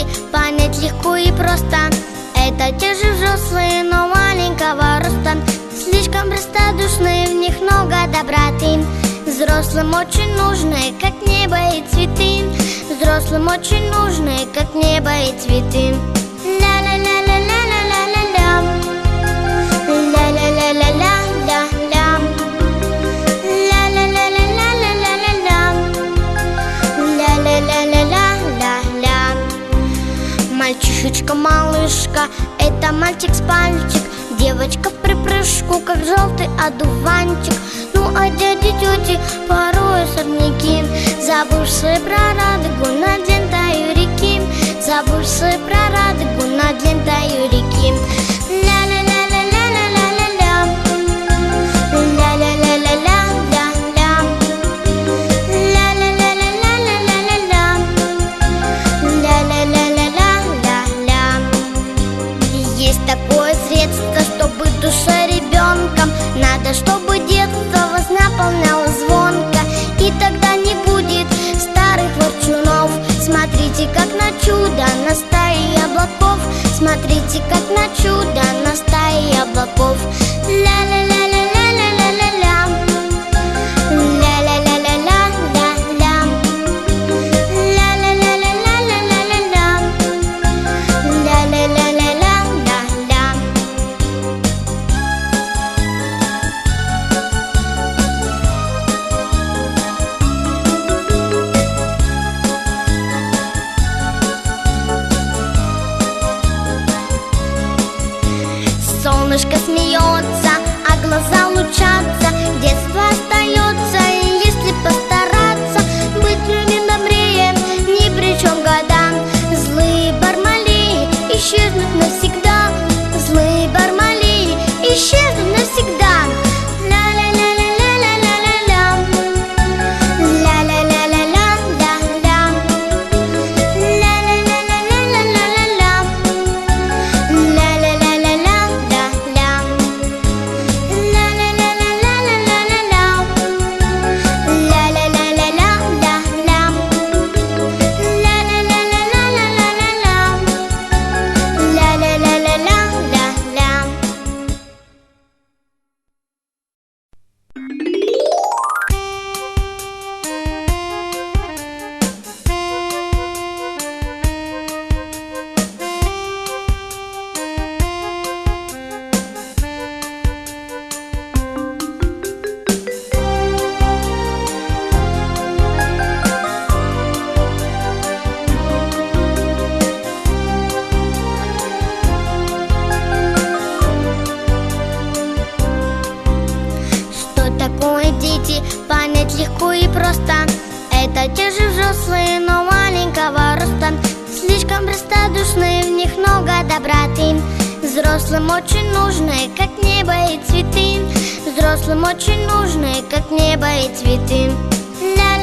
дети, понять легко и просто. Это те же взрослые, но маленького роста. Слишком простодушные, в них много доброты. Взрослым очень нужны, как небо и цветы. Взрослым очень нужны, как небо и цветы. Ля-ля-ля-ля-ля-ля-ля-ля. Ля-ля-ля-ля-ля-ля-ля. Ля-ля-ля-ля-ля-ля-ля-ля. Ля-ля-ля-ля-ля-ля-ля. Мальчишечка, малышка, это мальчик с пальчик. Девочка в припрыжку, как желтый одуванчик. Ну а дяди, тети порой сорняки, забывшие про радугу над лентою реки. Забывшие про радугу над лентою реки. Ля-ля-ля-ля-ля-ля-ля-ля. Ля-ля-ля-ля-ля-ля-ля. Ля-ля-ля-ля-ля-ля-ля-ля. Ля-ля-ля-ля-ля-ля-ля. Есть такое средство, чтобы душа ребенком. Надо, чтобы детство вас наполняло звонко, и тогда не будет старых ворчунов. Смотрите, как на чудо на стае облаков. Смотрите, как на чудо на стае облаков. Ля-ля-ля-ля-ля-ля-ля-ля. Ля-ля-ля-ля-ля-ля-ля. Ля-ля-ля-ля-ля-ля-ля-ля. Ля-ля-ля-ля-ля-ля-ля. Солнышко смеется, а глаза лучатся. Детство остается, если постараться. Быть людям добрее, ни при чем года. Злые бармалеи исчезнут навсегда. Злые бармалеи исчезнут навсегда. Ля-ля-ля-ля-ля-ля-ля-ля. Ля-ля-ля-ля-ля-ля-ля. Ля-ля-ля-ля-ля-ля-ля-ля. Понять легко и просто. Это те же взрослые, но маленького роста. Слишком простодушные, в них много доброты. Взрослым очень нужны, как небо и цветы. Взрослым очень нужны, как небо и цветы. Ля